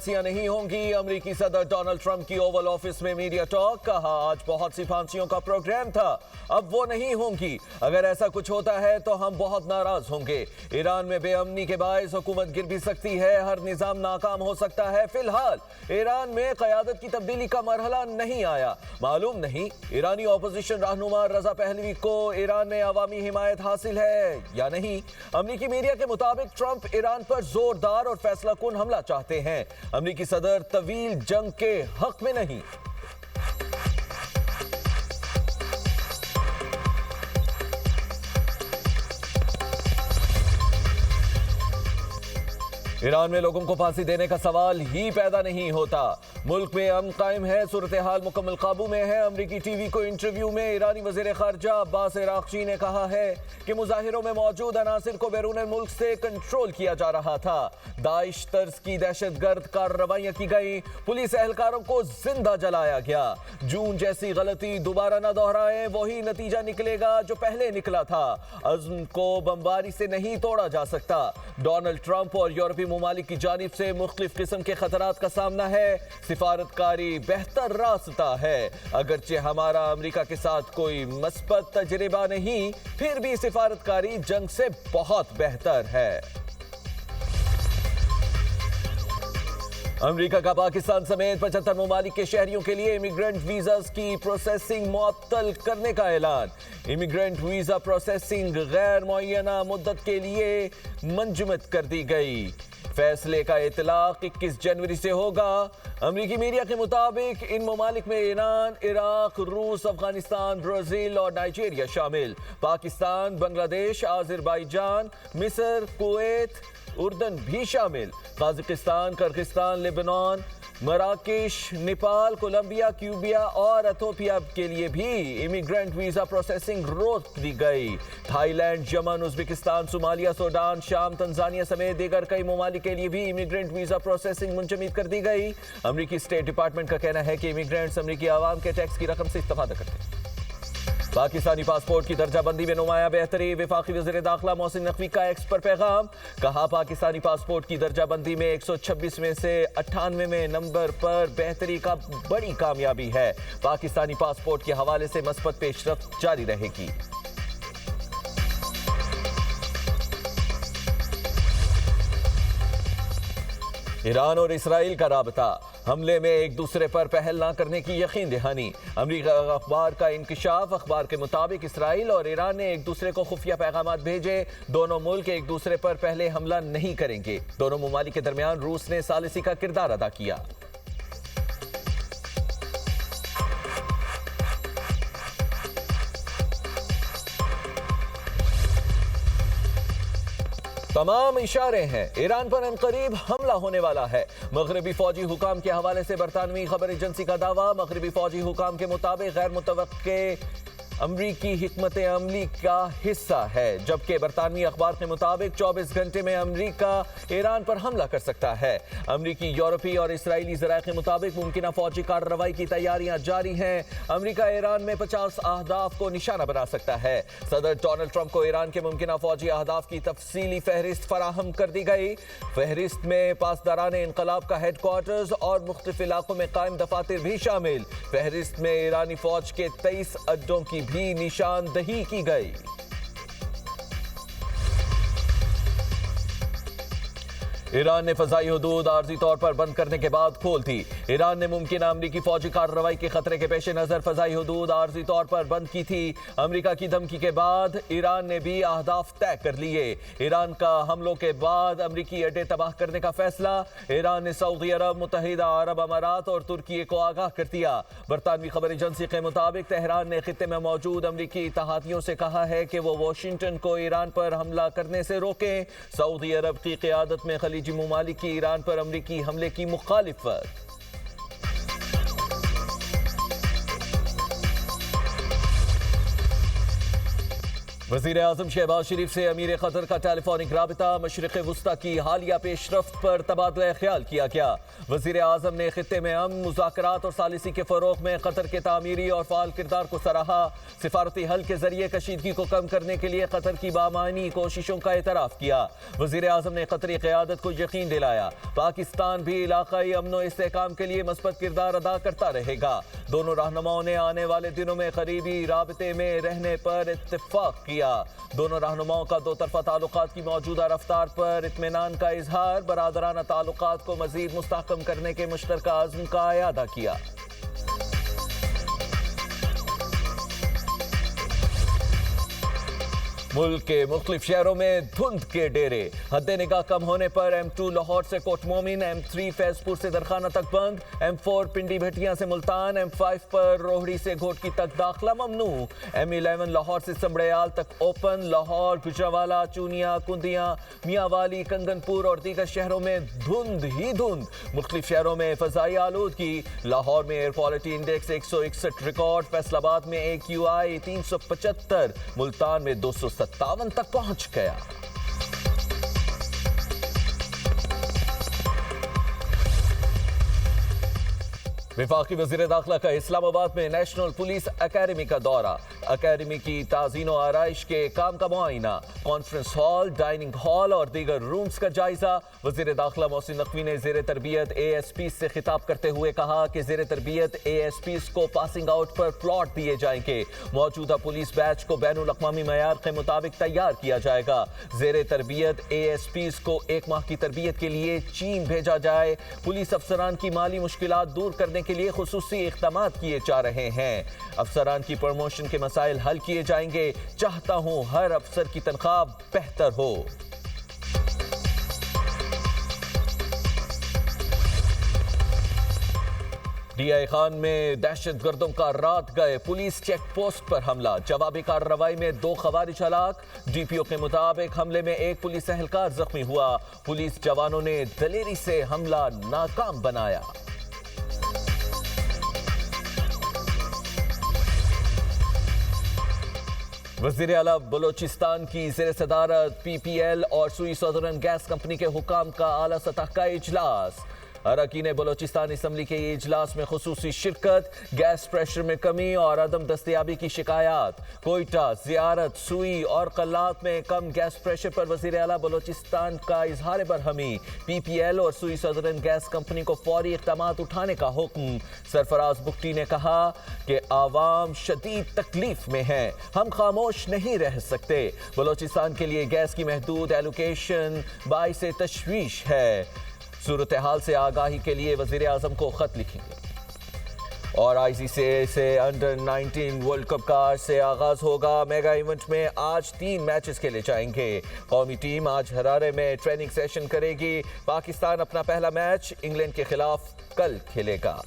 वापसियां नहीं होंगी। अमेरिकी सदर डोनाल्ड ट्रंप की ओवल ऑफिस में मीडिया टॉक। कहा आज बहुत सी फांसियों का प्रोग्राम था, अब वो नहीं होंगी। अगर ऐसा कुछ होता है तो हम बहुत नाराज होंगे। ईरान में बेअमनी के बायस हुकूमत गिर भी सकती है, हर निजाम नाकाम हो सकता है। फिलहाल ईरान में क़यादत की तब्दीली का मरहला नहीं आया। मालूम नहीं ईरानी अपोजिशन रहनुमा रजा पहलवी को ईरान में अवामी हिमायत हासिल है या नहीं। अमेरिकी मीडिया के मुताबिक ट्रंप ईरान पर जोरदार और फैसला कुन हमला चाहते हैं। अमेरिकी सदर तवील जंग के हक में नहीं। ईरान में लोगों को फांसी देने का सवाल ही पैदा नहीं होता। मुल्क में अमन कायम है, सूरत हाल मुकम्मल काबू में है। अमरीकी टीवी को इंटरव्यू में ईरानी वज़ीर ख़ारजा अब्बास इराक़ची ने कहा है कि मुज़ाहिरों में मौजूद अनासिर को बैरून मुल्क से कंट्रोल किया जा रहा था। दाइश तर्ज की दहशतगर्द कार्रवाइयाँ की गई, पुलिस एहलकारों को जिंदा जलाया गया। जून जैसी गलती दोबारा न दोहराएं, वही नतीजा निकलेगा जो पहले निकला था। अज़्म को बमबारी से नहीं तोड़ा जा सकता। डोनाल्ड ट्रंप और यूरोपीय मुमालिक की जानिब से मुख्तलिफ किस्म के खतरात का सामना है। सिफारतकारी बेहतर रास्ता है। अगरचे हमारा अमेरिका के साथ कोई मस्बत तजर्बा नहीं, फिर भी सिफारतकारी जंग से बहुत बेहतर है। अमेरिका का पाकिस्तान समेत 75 मुमालिक के शहरियों के लिए इमिग्रेंट वीज़ास की प्रोसेसिंग मुअत्तल करने का ऐलान। इमिग्रेंट वीज़ा प्रोसेसिंग गैर मुअय्यना मुद्दत के लिए मंजमद कर दी गई। फैसले का इतलाक 21 जनवरी से होगा। अमेरिकी मीडिया के मुताबिक इन ममालिक में ईरान, इराक, रूस, अफगानिस्तान, ब्राज़ील और नाइजीरिया शामिल। पाकिस्तान, बांग्लादेश, आज़रबाईजान, मिस्र, कुवैत, उर्दन भी शामिल। काज़ाकिस्तान, किर्गिस्तान, लेबनान, मराकेश, नेपाल, कोलंबिया, क्यूबा और इथियोपिया के लिए भी इमिग्रेंट वीज़ा प्रोसेसिंग रोक दी गई। Thailand, Yemen, Uzbekistan, Somalia, Sudan, शाम, तंजानिया समेत दीगर कई ममालिक के लिए भी इमिग्रेंट वीज़ा प्रोसेसिंग मुंजमद कर दी गई। अमेरिकी स्टेट डिपार्टमेंट का कहना है कि इमिग्रेंट्स अमेरिकी आवाम के टैक्स की रकम से इस्तेफादा करते हैं। पाकिस्तानी पासपोर्ट की दर्जाबंदी में नुमाया बेहतरी। वफाकी वज़ीर दाखिला मोहसिन नकवी का एक्स पर पैगाम। कहा पाकिस्तानी पासपोर्ट की दर्जाबंदी में 126 में से 98वें नंबर पर बेहतरी का बड़ी कामयाबी है। पाकिस्तानी पासपोर्ट के हवाले से मस्बत पेशरफ्त जारी रहेगी। ईरान और इसराइल का राबता। हमले में एक दूसरे पर पहल न करने की यकीन दहानी। अमेरिकी अखबार का इंकशाफ। अखबार के मुताबिक इसराइल और ईरान ने एक दूसरे को खुफिया पैगाम भेजे। दोनों मुल्क एक दूसरे पर पहले हमला नहीं करेंगे। दोनों ममालिक के दरमियान रूस ने सालिसी का किरदार अदा किया। तमाम इशारे हैं ईरान पर अनकरीब हमला होने वाला है। मगरबी फौजी हुकाम के हवाले से बरतानवी खबर एजेंसी का दावा। मगरबी फौजी हुकाम के मुताबिक गैर मुतवक्के अमरीकी हिकमत अमली का हिस्सा है, जबकि बरतानवी अखबार के मुताबिक 24 घंटे में अमरीका ईरान पर हमला कर सकता है। अमरीकी, यूरोपीय और इसराइली ज़राए के मुताबिक मुमकिन फौजी कार्रवाई की तैयारियां जारी हैं। अमरीका ईरान में 50 अहदाफ को निशाना बना सकता है। सदर डोनाल्ड ट्रंप को ईरान के मुमकिन फौजी अहदाफ की तफसीली फहरिस्त फराहम कर दी गई। फहरिस्त में पासदारान इनकलाब का हेडक्वार्टर्स और मुख्तलिफ इलाकों में कायम दफातर भी शामिल। फहरिस्त में ईरानी फौज के 23 अड्डों की भी निशानदही की गई। ईरान ने फजाई हुदूद आर्जी तौर पर बंद करने के बाद खोल दी। ईरान ने मुमकिन अमरीकी फौजी कार्रवाई के खतरे के पेश नजर फजाई हुदूद आर्जी तौर पर बंद की थी। अमरीका की धमकी के बाद ईरान ने भी अहदाफ तय कर लिए। ईरान का हमलों के बाद अमरीकी अड्डे तबाह करने का फैसला। ईरान ने सऊदी अरब, मुत्तहिदा अरब अमारात और तुर्की को आगाह कर दिया। बरतानवी खबर एजेंसी के मुताबिक तेहरान ने खित्ते में मौजूद अमरीकी इत्तहादियों से कहा है कि वो वाशिंगटन को ईरान पर हमला करने से रोकें। सऊदी अरब की क़यादत में खलीजी मुमालिक की ईरान पर अमरीकी हमले की मुखालिफत। वज़ीर आज़म शहबाज शरीफ से अमीर कतर का टेलीफोनिक राबिता, मशरिक़ वस्ता की हालिया पेशरफ्त पर तबादला ख्याल किया गया। वज़ीर आज़म ने खित्ते में अमन, मुज़ाकरात और सालिसी के फ़रोग़ में कतर के तामीरी और फ़ाल किरदार को सराहा। सिफारती हल के ज़रिए कशीदगी को कम करने के लिए कतर की बामानी कोशिशों का एतराफ़ किया। वज़ीर आज़म ने कतरी क़यादत को यकीन दिलाया पाकिस्तान भी इलाक़ाई अमन और इस्तेहकाम के लिए मस्बत किरदार अदा करता रहेगा। दोनों रहनुमाओं ने आने वाले दिनों में करीबी राबते में रहने पर इत्तेफ़ाक़ किया। दोनों रहनुमाओं का दो तरफ़ा ताल्लुकात की मौजूदा रफ्तार पर इत्मीनान का इजहार, बरादराना ताल्लुकात को मज़ीद मुस्तहकम करने के मुश्तरका अज़्म का इयादा किया। मुल्क के मुख्तलिफ शहरों में धुंध के डेरे, हद्दे निगाह कम होने पर M2 लाहौर से कोट मोमिन, M3 फैजपुर से दरखाना तक बंद, M4 पिंडी भटिया से मुल्तान, M5 पर रोहड़ी से घोटकी तक दाखिला ममनू, M11 लाहौर से समड़याल तक ओपन, लाहौर, गुजरावाला, चूनिया, कुंदिया, मियांवाली, कंगनपुर और दीगर शहरों में धुंध ही धुंध। मुख्तलिफ शहरों में फ़ज़ाई आलूदगी, लाहौर में air quality index 161 record, Faisalabad में AQI 375, मुल्तान में 257 तक पहुंच गया। वफाकी वज़ीर दाखिला का इस्लामाबाद में नेशनल पुलिस अकेडमी का दौरा, अकेडमी की ताज़ीन व आराइश के काम का मुआयना, कॉन्फ्रेंस हॉल, डाइनिंग हॉल और दीगर रूम्स का जायजा। वज़ीर दाखिला मोहसिन नकवी ने ज़ेर तरबियत ASP से खिताब करते हुए कहा कि ज़ेर तरबियत ASPs को पासिंग आउट पर प्लॉट दिए जाएंगे। मौजूदा पुलिस बैच को बैनुल अक़वामी मयार के मुताबिक तैयार किया जाएगा। ज़ेर तरबियत ASPs को 1 माह की तरबियत के लिए चीन भेजा जाए। पुलिस अफसरान की माली मुश्किलात दूर करने के लिए खुसूसी इक़दामात किए जा रहे हैं। अफसरान की प्रमोशन के मसाइल हल किए जाएंगे। चाहता हूं हर अफसर की तनख्वाह बेहतर हो। DI खान में दहशतगर्दों का रात गए पुलिस चेक पोस्ट पर हमला, जवाबी कार्रवाई में 2 खवारिज हलाक। DPO के मुताबिक हमले में 1 पुलिस एहलकार जख्मी हुआ। पुलिस जवानों ने दलेरी से हमला नाकाम बनाया। वज़ीर आला बलोचिस्तान की ज़ेर सदारत PPL और सुई सदरन गैस कंपनी के हुकाम का आला सतह का इजलास। अरकान बलोचिस्तान असम्बली के इजलास में खुसूसी शिरकत, गैस प्रेशर में कमी और अदम दस्तयाबी की शिकायत। कोयटा, ज़ियारत, सुई और कल्लात में कम गैस प्रेशर पर वज़ीर आला बलोचिस्तान का इजहार बरहमी। PPL और सुई सदरन गैस कंपनी को फौरी इक़दामात उठाने का हुक्म। सरफराज बुख्ती ने कहा कि आवाम शदीद तकलीफ में है, हम खामोश नहीं रह सकते। बलोचिस्तान के लिए गैस की महदूद एलोकेशन बाइस तशवीश है। सूरत हाल से आगाही के लिए वज़ीर आज़म को ख़त लिखेंगे। और ICC से अंडर 19 वर्ल्ड कप का आज से आगाज़ होगा। मेगा इवेंट में आज 3 मैचेस खेले जाएंगे। कौमी टीम आज हरारे में ट्रेनिंग सेशन करेगी। पाकिस्तान अपना पहला मैच इंग्लैंड के खिलाफ कल खेलेगा।